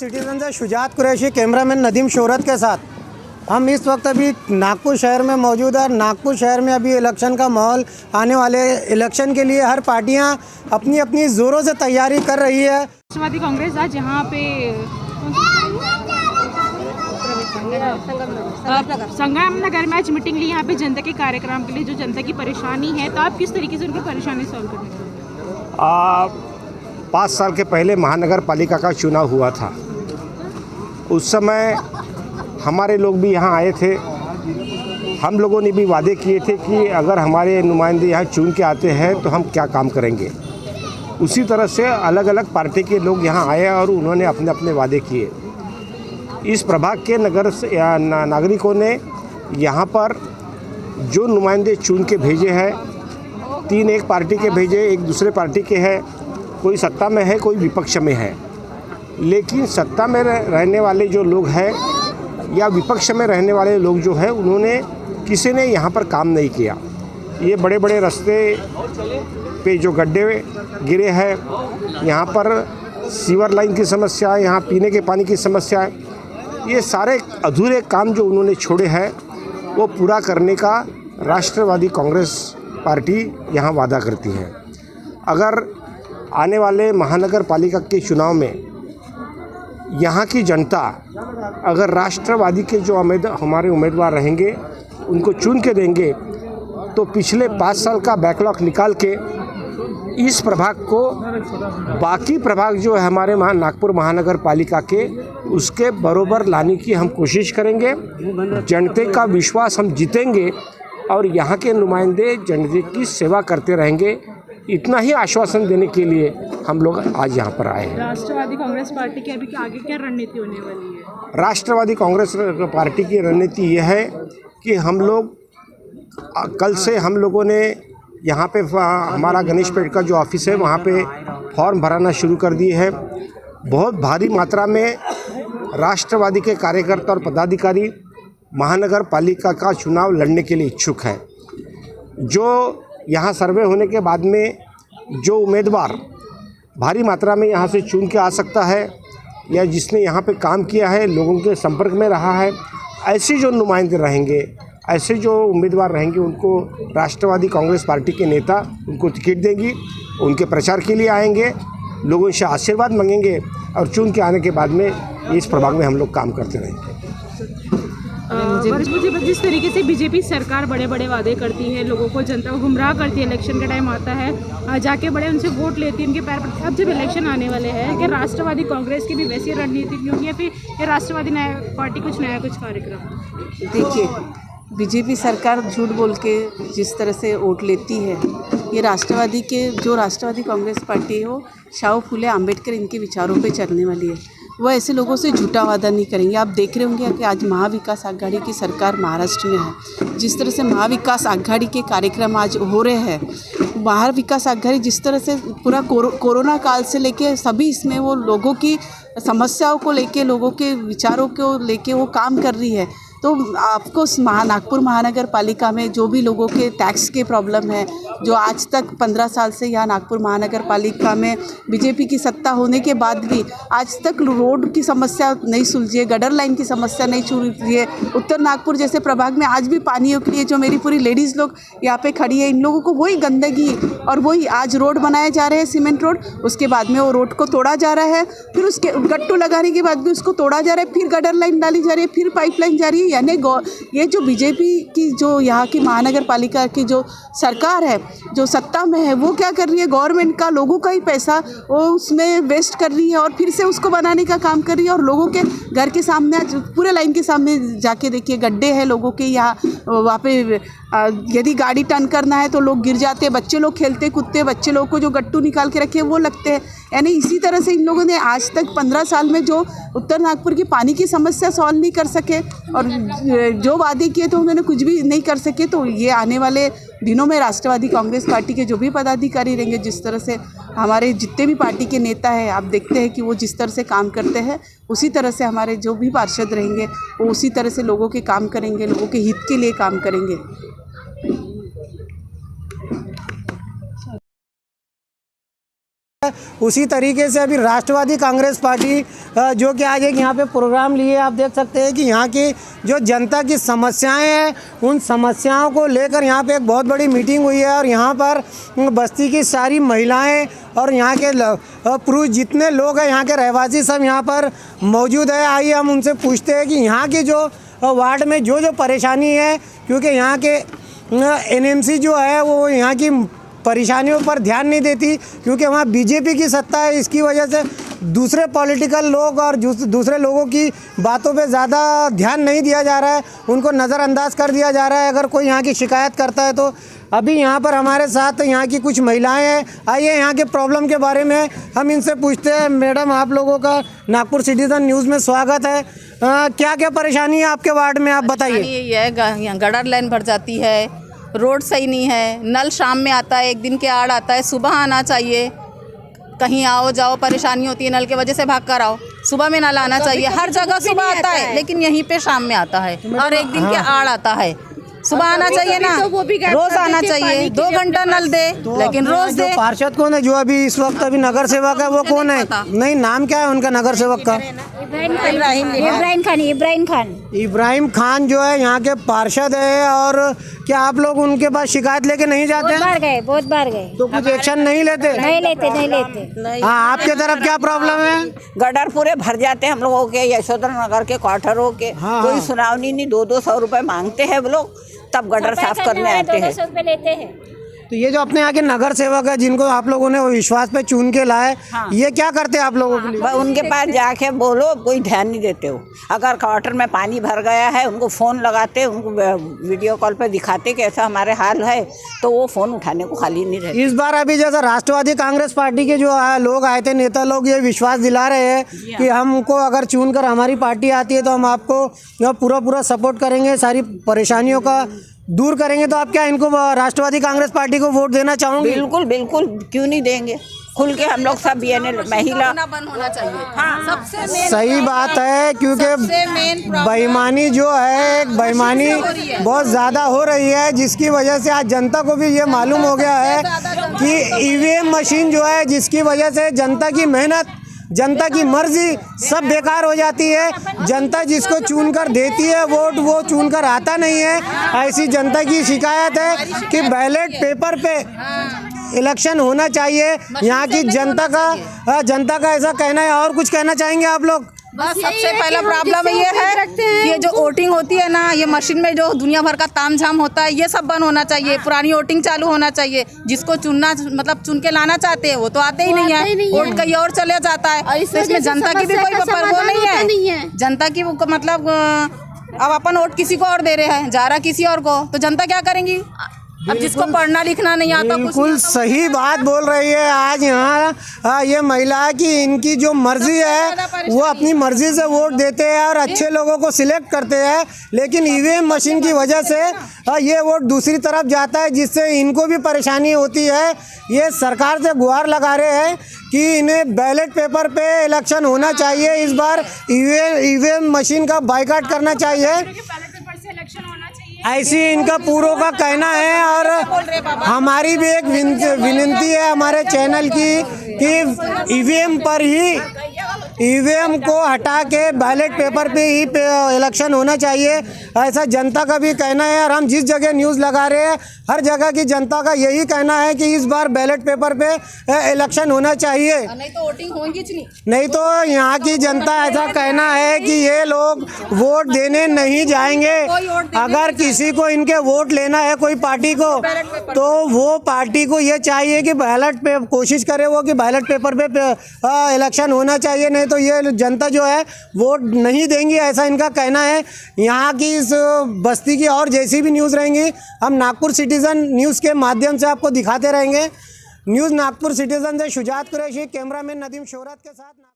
Citizen से Shujaat Qureshi, cameraman Nadeem शोहरत के साथ हम इस वक्त अभी नागपुर शहर में मौजूद है। नागपुर शहर में अभी इलेक्शन का माहौल, आने वाले इलेक्शन के लिए हर पार्टियां अपनी अपनी ज़ोरों से तैयारी कर रही है। राष्ट्रवादी कांग्रेस आज यहाँ पे संगम नगर में आज मीटिंग ली, यहाँ पे जनता के कार्यक्रम के लिए जो जनता की परेशानी है, तो आप किस तरीके से उनकी परेशानी सॉल्व करने 5 साल के पहले महानगर पालिका का चुनाव हुआ था। उस समय हमारे लोग भी यहाँ आए थे। हम लोगों ने भी वादे किए थे कि अगर हमारे नुमाइंदे यहाँ चुन के आते हैं तो हम क्या काम करेंगे। उसी तरह से अलग अलग पार्टी के लोग यहाँ आए और उन्होंने अपने अपने वादे किए। इस प्रभाग के नागरिकों ने यहाँ पर जो नुमाइंदे चुन के भेजे हैं, 3 एक पार्टी के भेजे, एक दूसरे पार्टी के हैं, कोई सत्ता में है, कोई विपक्ष में है। लेकिन सत्ता में रहने वाले जो लोग हैं या विपक्ष में रहने वाले लोग जो हैं, उन्होंने किसी ने यहाँ पर काम नहीं किया। ये बड़े बड़े रास्ते पे जो गड्ढे गिरे हैं, यहाँ पर सीवर लाइन की समस्या, यहाँ पीने के पानी की समस्या है, ये सारे अधूरे काम जो उन्होंने छोड़े हैं वो पूरा करने का राष्ट्रवादी कांग्रेस पार्टी यहाँ वादा करती है। अगर आने वाले महानगर पालिका के चुनाव में यहाँ की जनता अगर राष्ट्रवादी के जो हमारे उम्मीदवार रहेंगे उनको चुन के देंगे तो पिछले 5 साल का बैकलॉग निकाल के इस प्रभाग को बाकी प्रभाग जो है हमारे नागपुर महानगर पालिका के, उसके बरोबर लाने की हम कोशिश करेंगे। जनता का विश्वास हम जीतेंगे और यहाँ के नुमाइंदे जनता की सेवा करते रहेंगे। इतना ही आश्वासन देने के लिए हम लोग आज यहाँ पर आए हैं। राष्ट्रवादी कांग्रेस पार्टी की अभी आगे क्या रणनीति होने वाली है? राष्ट्रवादी कांग्रेस पार्टी की रणनीति यह है कि हम लोग कल से हम लोगों ने यहाँ पे हमारा गणेश पेट का जो ऑफिस है वहाँ पे फॉर्म भराना शुरू कर दिए हैं। बहुत भारी मात्रा में राष्ट्रवादी के कार्यकर्ता और पदाधिकारी महानगर पालिका का चुनाव लड़ने के लिए इच्छुक है। जो यहाँ सर्वे होने के बाद में जो उम्मीदवार भारी मात्रा में यहाँ से चुन के आ सकता है या जिसने यहाँ पे काम किया है, लोगों के संपर्क में रहा है, ऐसे जो नुमाइंदे रहेंगे, ऐसे जो उम्मीदवार रहेंगे, उनको राष्ट्रवादी कांग्रेस पार्टी के नेता उनको टिकट देंगी, उनके प्रचार के लिए आएंगे, लोगों से आशीर्वाद मांगेंगे और चुन के आने के बाद में इस प्रभाग में हम लोग काम करते रहेंगे। जिस तरीके से बीजेपी सरकार बड़े बड़े वादे करती है, लोगों को, जनता को गुमराह करती है, इलेक्शन का टाइम आता है जाके बड़े उनसे वोट लेती है, उनके पैर पर। अब जब इलेक्शन आने वाले हैं, कि राष्ट्रवादी कांग्रेस की भी वैसी रणनीति होगी या फिर ये राष्ट्रवादी नया पार्टी कुछ नया कुछ कार्यक्रम? देखिए, बीजेपी सरकार झूठ बोल के जिस तरह से वोट लेती है, ये राष्ट्रवादी कांग्रेस पार्टी हो, शाहू फुले आम्बेडकर इनके विचारों पे चलने वाली है। वो ऐसे लोगों से झूठा वादा नहीं करेंगे। आप देख रहे होंगे कि आज महाविकास आघाड़ी की सरकार महाराष्ट्र में है। जिस तरह से महाविकास आघाड़ी के कार्यक्रम आज हो रहे हैं, महाविकास आघाड़ी जिस तरह से पूरा कोरोना काल से लेके सभी इसमें वो लोगों की समस्याओं को लेके, लोगों के विचारों को लेके वो काम कर रही है। तो आपको नागपुर महानगर पालिका में जो भी लोगों के टैक्स के प्रॉब्लम है, जो आज तक 15 साल से यहाँ नागपुर महानगर पालिका में बीजेपी की सत्ता होने के बाद भी आज तक रोड की समस्या नहीं सुलझी है, गटर लाइन की समस्या नहीं सुलझी है। उत्तर नागपुर जैसे प्रभाग में आज भी पानियों के लिए जो मेरी पूरी लेडीज़ लोग यहाँ पे खड़ी है, इन लोगों को वही गंदगी और वही आज रोड बनाए जा रहे हैं, सीमेंट रोड, उसके बाद में वो रोड को तोड़ा जा रहा है, फिर उसके गट्टू लगाने के बाद भी उसको तोड़ा जा रहा है, फिर गटर लाइन डाली जा रही है, फिर पाइपलाइन जा रही है। यानी ये जो बीजेपी की जो यहाँ की महानगर पालिका की जो सरकार है, जो सत्ता में है, वो क्या कर रही है, गवर्नमेंट का, लोगों का ही पैसा वो उसमें वेस्ट कर रही है और फिर से उसको बनाने का काम कर रही है। और लोगों के घर के सामने, पूरे लाइन के सामने जाके देखिए, गड्ढे हैं लोगों के यहाँ, वहाँ पे यदि गाड़ी टर्न करना है तो लोग गिर जाते हैं, बच्चे लोग खेलते कूदते, बच्चे लोग को जो गट्टू निकाल के रखे वो लगते हैं। यानी इसी तरह से इन लोगों ने आज तक 15 साल में जो उत्तर नागपुर की पानी की समस्या सॉल्व नहीं कर सके और जो वादे किए तो उन्होंने कुछ भी नहीं कर सके। तो ये आने वाले दिनों में राष्ट्रवादी कांग्रेस पार्टी के जो भी पदाधिकारी रहेंगे, जिस तरह से हमारे जितने भी पार्टी के नेता हैं, आप देखते हैं कि वो जिस तरह से काम करते हैं, उसी तरह से हमारे जो भी पार्षद रहेंगे वो उसी तरह से लोगों के काम करेंगे, लोगों के हित के लिए काम करेंगे। उसी तरीके से अभी राष्ट्रवादी कांग्रेस पार्टी जो कि आज एक यहाँ पे प्रोग्राम लिए, आप देख सकते हैं कि यहाँ की जो जनता की समस्याएं हैं उन समस्याओं को लेकर यहाँ पे एक बहुत बड़ी मीटिंग हुई है और यहाँ पर बस्ती की सारी महिलाएं और यहाँ के पुरुष जितने लोग हैं, यहाँ के रहवासी सब यहाँ पर मौजूद है। आइए हम उनसे पूछते हैं कि यहाँ की जो वार्ड में जो परेशानी है, क्योंकि यहाँ के एनएमसी जो है वो यहाँ की परेशानियों पर ध्यान नहीं देती, क्योंकि वहाँ बीजेपी की सत्ता है। इसकी वजह से दूसरे पॉलिटिकल लोग और दूसरे लोगों की बातों पे ज़्यादा ध्यान नहीं दिया जा रहा है, उनको नज़रअंदाज कर दिया जा रहा है अगर कोई यहाँ की शिकायत करता है तो। अभी यहाँ पर हमारे साथ यहाँ की कुछ महिलाएं हैं, आइए यहाँ के प्रॉब्लम के बारे में हम इनसे पूछते हैं। मैडम, आप लोगों का नागपुर सिटीजन न्यूज़ में स्वागत है। क्या क्या परेशानी है आपके वार्ड में, आप बताइए। ये है गटर लाइन भर जाती है, रोड सही नहीं है, नल शाम में आता है, एक दिन के आड़ आता है, सुबह आना चाहिए। कहीं आओ जाओ परेशानी होती है, नल की वजह से भाग कर आओ, सुबह में नल आना चाहिए। हर जगह सुबह आता है लेकिन यहीं पे शाम में आता है और एक दिन के आड़ आता है। सुबह आना चाहिए ना, रोज आना चाहिए, 2 घंटा नल दे लेकिन रोज दे। पार्षद कौन है जो अभी इस वक्त अभी नगर सेवक है, वो कौन है? नहीं, नाम क्या है उनका नगर सेवक का? इब्राहिम खान जो है यहाँ के पार्षद है। और क्या आप लोग उनके पास शिकायत लेके नहीं जाते? बहुत बार गए तो कुछ एक्शन नहीं लेते? नहीं लेते। हाँ, आपके तरफ क्या प्रॉब्लम है? गटर पूरे भर जाते हैं हम लोगों के, यशोधरा नगर के क्वार्टरों के। कोई सुनावनी नहीं, 200 रुपए मांगते हैं वो लोग, तब गटर साफ करने आते हैं। 200 रुपए लेते हैं। तो ये जो अपने यहाँ के नगर सेवक है जिनको आप लोगों ने विश्वास पे चुन के लाए, ये क्या करते हैं आप लोगों के लिए? उनके पास जाके बोलो, कोई ध्यान नहीं देते हो। अगर क्वार्टर में पानी भर गया है, उनको फ़ोन लगाते, उनको वीडियो कॉल पे दिखाते कि ऐसा हमारे हाल है, तो वो फ़ोन उठाने को खाली नहीं रहते। इस बार अभी जैसा राष्ट्रवादी कांग्रेस पार्टी के जो लोग आए थे, नेता लोग, ये विश्वास दिला रहे हैं कि हमको अगर चुन कर हमारी पार्टी आती है तो हम आपको पूरा सपोर्ट करेंगे, सारी परेशानियों का दूर करेंगे। तो आप क्या इनको राष्ट्रवादी कांग्रेस पार्टी को वोट देना चाहोगे? बिल्कुल बिल्कुल, क्यों नहीं देंगे। खुल के हम लोग सब महिला बंद होना चाहिए। हाँ, सबसे सही बात है, क्योंकि बेईमानी जो है, बेईमानी बहुत ज़्यादा हो रही है, जिसकी वजह से आज जनता को भी ये मालूम हो गया है कि ईवीएम मशीन जो है, जिसकी वजह से जनता की मेहनत, जनता की मर्जी सब बेकार हो जाती है। जनता जिसको चुनकर देती है वोट, वो चुनकर आता नहीं है। ऐसी जनता की शिकायत है कि बैलेट पेपर पे इलेक्शन होना चाहिए। यहाँ की जनता का ऐसा कहना है। और कुछ कहना चाहेंगे आप लोग? बस सबसे पहला प्रॉब्लम ये है, ये जो वोटिंग होती है ना, ये मशीन में जो दुनिया भर का तामझाम होता है, ये सब बंद होना चाहिए। पुरानी वोटिंग चालू होना चाहिए। जिसको चुनना, मतलब चुन के लाना चाहते हैं, वो तो आते ही नहीं है, वोट कहीं और चले जाता है। तो इसमें जनता की भी कोई वो नहीं है। जनता की मतलब अब अपन वोट किसी को और दे रहे हैं, जा रहा किसी और को, तो जनता क्या करेंगी? अब जिसको पढ़ना लिखना नहीं आता, बिल्कुल सही बात बोल रही है। आज यहाँ ये महिला की इनकी जो मर्जी है वो अपनी मर्जी से वोट देते हैं और अच्छे लोगों को सिलेक्ट करते हैं, लेकिन ईवीएम मशीन की वजह से ये वोट दूसरी तरफ जाता है, जिससे इनको भी परेशानी होती है। ये सरकार से गुहार लगा रहे हैं कि इन्हें बैलेट पेपर पे इलेक्शन होना चाहिए। इस बार ईवीएम मशीन का बाइकआउट करना चाहिए, ऐसी इनका पूरों का कहना है। और हमारी भी एक विनती है हमारे चैनल की कि ईवीएम को हटा के बैलेट पेपर पे ही इलेक्शन होना चाहिए, ऐसा जनता का भी कहना है। और हम जिस जगह न्यूज़ लगा रहे हैं, हर जगह की जनता का यही कहना है कि इस बार बैलेट पेपर पे इलेक्शन होना चाहिए, नहीं तो वोटिंग होगी नहीं। नहीं तो यहाँ की जनता ऐसा कहना है कि ये लोग वोट देने नहीं जाएंगे। अगर किसी को इनके वोट लेना है कोई पार्टी को, तो वो पार्टी को ये चाहिए कि बैलेट पे कोशिश करे वो कि बैलेट पेपर पे इलेक्शन होना चाहिए, नहीं तो ये जनता जो है वोट नहीं देंगी, ऐसा इनका कहना है। यहाँ की इस बस्ती की और जैसी भी न्यूज़ रहेंगी हम नागपुर सिटीज़न न्यूज़ के माध्यम से आपको दिखाते रहेंगे। न्यूज़ नागपुर सिटीज़न से शुजात कुरैशी, कैमरामैन नदीम शोहरत के साथ।